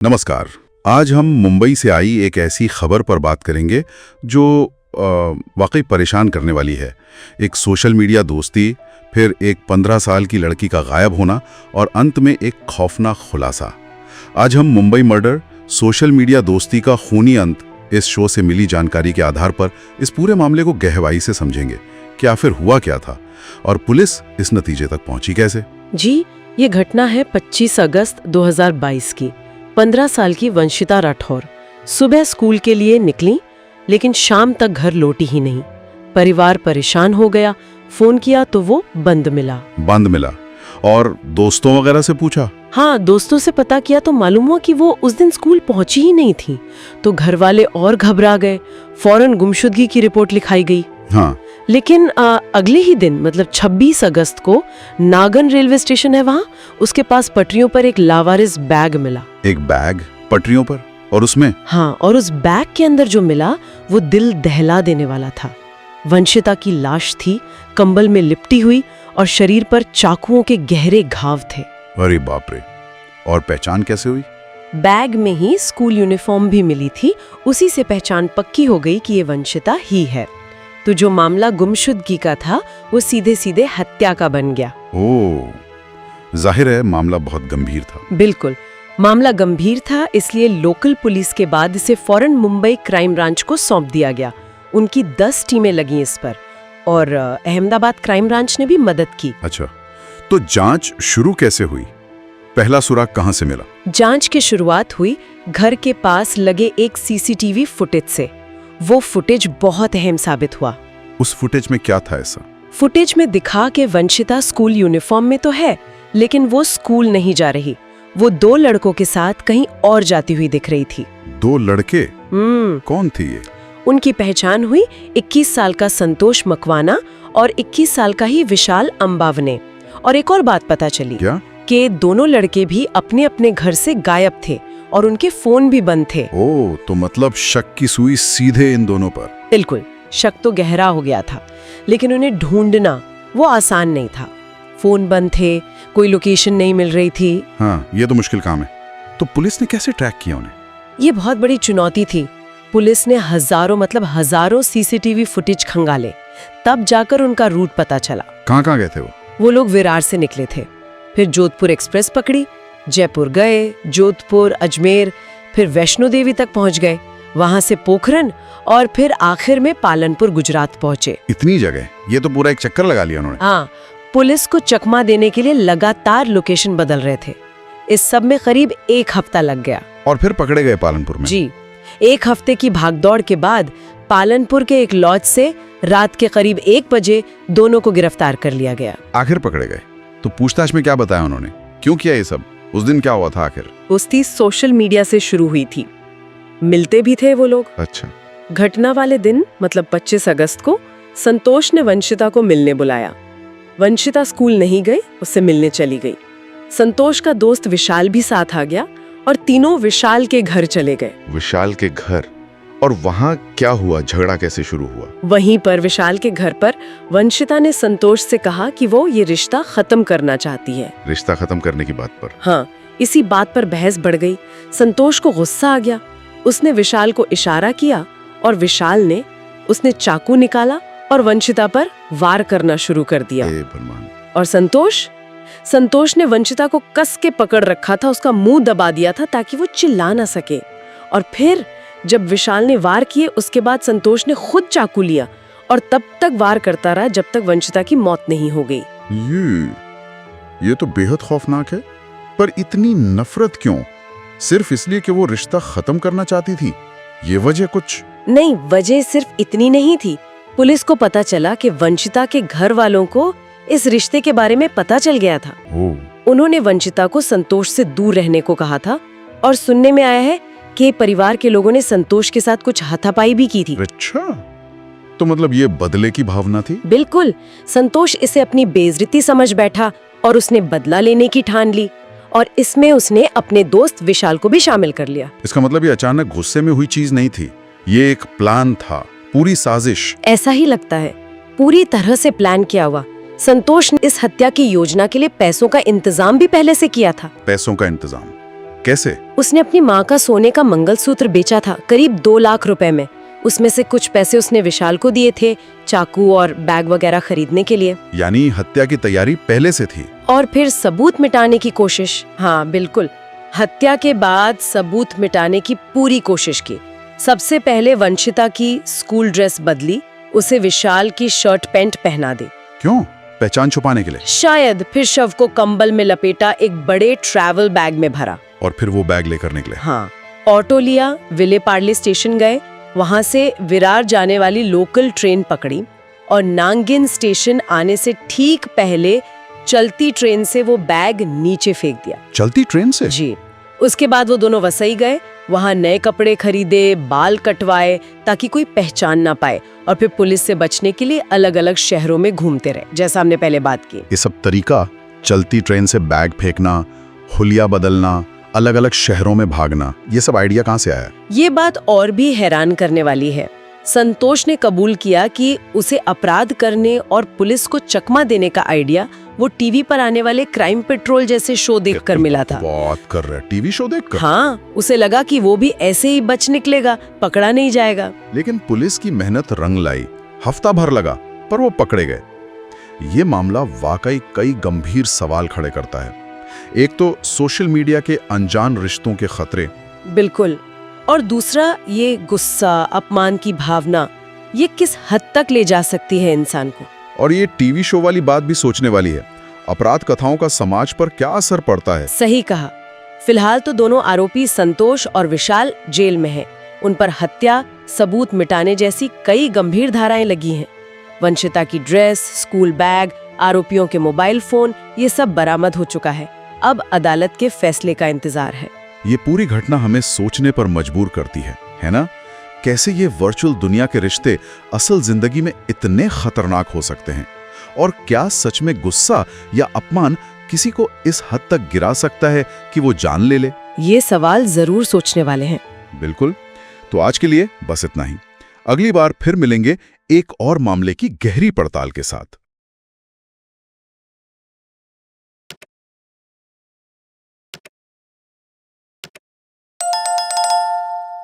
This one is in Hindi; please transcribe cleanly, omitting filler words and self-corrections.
नमस्कार। आज हम मुंबई से आई एक ऐसी खबर पर बात करेंगे जो वाकई परेशान करने वाली है। एक सोशल मीडिया दोस्ती, फिर एक 15 साल की लड़की का गायब होना और अंत में एक खौफनाक खुलासा। आज हम मुंबई मर्डर, सोशल मीडिया दोस्ती का खूनी अंत, इस शो से मिली जानकारी के आधार पर इस पूरे मामले को गहराई से समझेंगे कि आखिर हुआ क्या था और पुलिस इस नतीजे तक पहुंची कैसे। जी, ये घटना है 25 अगस्त 2022 की। 15 साल की वंशिता राठौर सुबह स्कूल के लिए निकली, लेकिन शाम तक घर लौटी ही नहीं। परिवार परेशान हो गया, फोन किया तो वो बंद मिला। और दोस्तों वगैरह से पूछा? हाँ, दोस्तों से पता किया तो मालूम हुआ कि वो उस दिन स्कूल पहुंची ही नहीं थी। तो घर वाले और घबरा गए, फौरन गुमशुदगी की रिपोर्ट लिखाई गई। हाँ। लेकिन अगले ही दिन मतलब 26 अगस्त को नागन रेलवे स्टेशन है वहाँ, उसके पास पटरियों पर एक लावारिस बैग मिला। एक बैग पटरियों पर? और उसमें? हाँ, और उस बैग के अंदर जो मिला वो दिल दहला देने वाला था। वंशिता की लाश थी, कंबल में लिपटी हुई और शरीर पर चाकुओं के गहरे घाव थे। अरे बाप रे! और पहचान कैसे हुई? बैग में ही स्कूल यूनिफॉर्म भी मिली थी, उसी से पहचान पक्की हो गई कि ये वंशिता ही है। तो जो मामला गुमशुदगी का था वो सीधे सीधे हत्या का बन गया। ओह, जाहिर है मामला बहुत गंभीर था। बिल्कुल, मामला गंभीर था, इसलिए लोकल पुलिस के बाद इसे फौरन मुंबई क्राइम ब्रांच को सौंप दिया गया। उनकी 10 टीमें लगी इस पर और अहमदाबाद क्राइम ब्रांच ने भी मदद की। अच्छा, तो जांच शुरू कैसे हुई? पहला सुराग कहां से मिला? जांच की शुरुआत हुई घर के पास लगे एक सीसीटीवी फुटेज से। वो फुटेज बहुत अहम साबित हुआ। उस फुटेज में क्या था ऐसा? फुटेज में दिखा कि वंशिता स्कूल यूनिफॉर्म में तो है, लेकिन वो स्कूल नहीं जा रही। वो 2 लड़कों के साथ कहीं और जाती हुई दिख रही थी। 2 लड़के? कौन थे ये? उनकी पहचान हुई 21 साल का संतोष मकवाना और 21 साल का ही विशाल अंबावने। और एक और बात पता चली कि दोनों लड़के भी अपने अपने घर से गायब थे और उनके फोन भी बंद थे। ओह, तो मतलब शक की सुई सीधे इन दोनों पर। बिल्कुल, शक तो गहरा हो गया था, लेकिन उन्हें ढूंढना वो आसान नहीं था। फोन बंद थे, कोई लोकेशन नहीं मिल रही थी। हाँ, ये तो मुश्किल काम है। तो पुलिस ने कैसे ट्रैक किया उन्हें? ये बहुत बड़ी चुनौती थी। पुलिस ने हजारों सीसीटीवी फुटेज खंगाले, तब जाकर उनका रूट पता चला। कहाँ गए थे वो? वो लोग विरार से निकले थे, फिर जोधपुर एक्सप्रेस पकड़ी, जयपुर गए, जोधपुर, अजमेर, फिर वैष्णो देवी तक पहुंच गए, वहां से पोखरन और फिर आखिर में पालनपुर गुजरात पहुंचे। इतनी जगह? ये तो पूरा एक चक्कर लगा लिया उन्होंने। हाँ, पुलिस को चकमा देने के लिए लगातार लोकेशन बदल रहे थे। इस सब में करीब 1 हफ्ता लग गया। और फिर पकड़े गए पालनपुर में? जी, 1 हफ्ते की भागदौड़ के बाद पालनपुर के एक लॉज से रात के करीब 1 बजे दोनों को गिरफ्तार कर लिया गया। आखिर पकड़े गए तो पूछताछ में क्या बताया उन्होंने? क्यों किया ये सब? उस दिन क्या हुआ था आखिर? दोस्ती सोशल मीडिया से शुरू हुई थी, मिलते भी थे वो लोग। अच्छा। घटना वाले दिन मतलब 25 अगस्त को संतोष ने वंशिता को मिलने बुलाया। वंशिता स्कूल नहीं गई, उससे मिलने चली गई। संतोष का दोस्त विशाल भी साथ आ गया और तीनों विशाल के घर चले गए। विशाल के घर? और वहाँ क्या हुआ? झगड़ा कैसे शुरू हुआ? वहीं पर विशाल के घर पर वंशिता ने संतोष से कहा कि वो ये रिश्ता खत्म करना चाहती है। रिश्ता खत्म करने की बात पर? हाँ, इसी बात पर बहस बढ़ गई। संतोष को गुस्सा आ गया, उसने विशाल को इशारा किया और विशाल ने उसने चाकू निकाला और वंशिता पर वार करना शुरू कर दिया। और संतोष ने वंशिता को कस के पकड़ रखा था, उसका मुंह दबा दिया था ताकि वो चिल्ला ना सके। और फिर जब विशाल ने वार किए, उसके बाद संतोष ने खुद चाकू लिया और तब तक वार करता रहा जब तक वंशिता की मौत नहीं हो गई। ये तो बेहद खौफनाक है। पर इतनी नफरत क्यों? सिर्फ इसलिए कि वो रिश्ता खत्म करना चाहती थी? ये वजह कुछ? नहीं, वजह सिर्फ इतनी नहीं थी। पुलिस को पता चला कि वंशिता के घर वालों को इस रिश्ते के बारे में पता चल गया था। उन्होंने वंशिता को संतोष से दूर रहने को कहा था और सुनने में आया है कि परिवार के लोगों ने संतोष के साथ कुछ हाथापाई भी की थी। अच्छा, तो मतलब ये बदले की भावना थी? बिल्कुल, संतोष इसे अपनी बेइज्जती समझ बैठा और उसने बदला लेने की ठान ली और इसमें उसने अपने दोस्त विशाल को भी शामिल कर लिया। इसका मतलब ये अचानक गुस्से में हुई चीज नहीं थी, ये एक प्लान था, पूरी साजिश। ऐसा ही लगता है, पूरी तरह से प्लान किया हुआ। संतोष ने इस हत्या की योजना के लिए पैसों का इंतजाम भी पहले से किया था। पैसों का इंतजाम? कैसे? उसने अपनी माँ का सोने का मंगलसूत्र बेचा था करीब 2 लाख रुपए में। उसमें से कुछ पैसे उसने विशाल को दिए थे चाकू और बैग वगैरह खरीदने के लिए। यानी हत्या की तैयारी पहले से थी। और फिर सबूत मिटाने की कोशिश। हाँ बिल्कुल, हत्या के बाद सबूत मिटाने की पूरी कोशिश की। सबसे पहले वंशिता की स्कूल ड्रेस बदली, उसे विशाल की शर्ट पैंट पहना दी। क्यों? पहचान छुपाने के लिए? शायद। फिर शव को कंबल में लपेटा एक बड़े ट्रैवल बैग में भरा। और फिर वो बैग लेकर निकले? हाँ, ऑटो लिया, विलेपार्ले स्टेशन गए, वहां से विरार जाने वाली लोकल ट्रेन पकड़ी और नांगिन स्टेशन आने से ठीक पहले चलती ट्रेन से वो बैग नीचे फेंक दिया। चलती ट्रेन से? जी। उसके बाद वो दोनों वसई गए, वहां नए कपड़े खरीदे, बाल कटवाए ताकि कोई पहचान ना पाए, और फिर पुलिस से बचने के लिए अलग अलग शहरों में घूमते रहे, जैसा हमने पहले बात की। ये सब तरीका, चलती ट्रेन से बैग फेंकना, हुलिया बदलना, अलग अलग शहरों में भागना, ये सब आइडिया कहाँ से आया? ये बात और भी हैरान करने वाली है। संतोष ने कबूल किया कि उसे अपराध करने और पुलिस को चकमा देने का आइडिया वो टीवी पर आने वाले क्राइम पेट्रोल जैसे शो देखकर मिला था। बात कर रहे, टीवी शो देखकर? हाँ, उसे लगा कि वो भी ऐसे ही बच निकलेगा, पकड़ा नहीं जाएगा। लेकिन पुलिस की मेहनत रंग लाई। हफ्ता भर लगा, पर वो पकड़े गए। ये मामला वाकई कई गंभीर सवाल खड़े करता है। एक तो सोशल मीडिया के अनजान रिश्तों के खतरे। बिल्कुल। और दूसरा ये गुस्सा, अपमान की भावना, ये किस हद तक ले जा सकती है इंसान को। और ये टीवी शो वाली बात भी सोचने वाली है। अपराध कथाओं का समाज पर क्या असर पड़ता है? सही कहा। फिलहाल तो दोनों आरोपी संतोष और विशाल जेल में हैं। उन पर हत्या, सबूत मिटाने जैसी कई गंभीर धाराएं लगी हैं। वंशिता की ड्रेस, स्कूल बैग, आरोपियों के मोबाइल फोन, ये सब बरामद हो चुका है। अब अदालत के फैसले का इंतजार है। ये पूरी घटना हमें सोचने पर मजबूर करती है ना? कैसे ये वर्चुअल दुनिया के रिश्ते असल जिंदगी में इतने खतरनाक हो सकते हैं? और क्या सच में गुस्सा या अपमान किसी को इस हद तक गिरा सकता है कि वो जान ले ले? ये सवाल जरूर सोचने वाले हैं। बिल्कुल। तो आज के लिए बस इतना ही। अगली बार फिर मिलेंगे एक और मामले की गहरी पड़ताल के साथ।